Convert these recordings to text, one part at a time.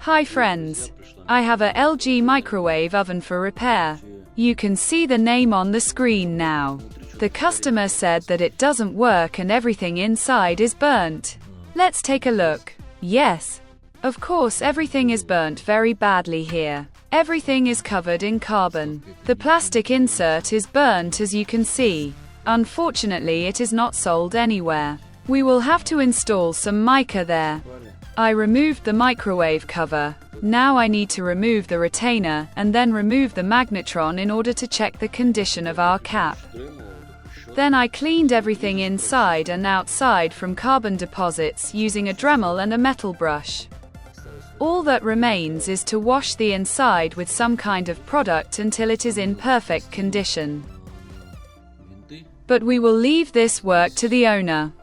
Hi friends. I have a LG microwave oven for repair. You can see the name on the screen now. The customer said that it doesn't work and everything inside is burnt. Let's take a look. Yes. Of course everything is burnt very badly here. Everything is covered in carbon. The plastic insert is burnt as you can see. Unfortunately it is not sold anywhere. We will have to install some mica there. I removed the microwave cover. Now I need to remove the retainer, and then remove the magnetron in order to check the condition of our cap. Then I cleaned everything inside and outside from carbon deposits using a Dremel and a metal brush. All that remains is to wash the inside with some kind of product until it is in perfect condition. But we will leave this work to the owner.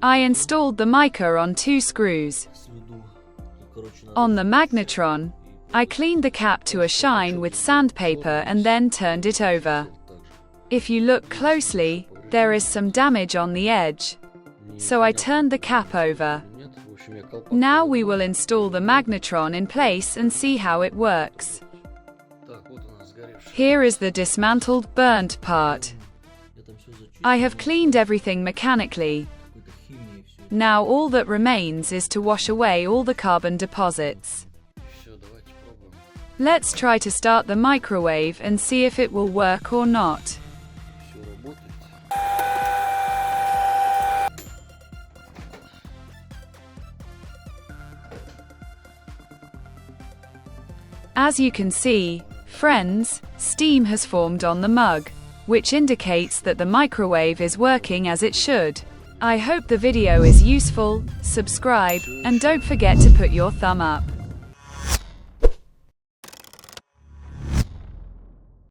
I installed the mica on 2 screws. On the magnetron, I cleaned the cap to a shine with sandpaper and then turned it over. If you look closely, there is some damage on the edge. So I turned the cap over. Now we will install the magnetron in place and see how it works. Here is the dismantled, burnt part. I have cleaned everything mechanically. Now all that remains is to wash away all the carbon deposits. Let's try to start the microwave and see if it will work or not. As you can see, friends, steam has formed on the mug, which indicates that the microwave is working as it should. I hope the video is useful. Subscribe, and don't forget to put your thumb up.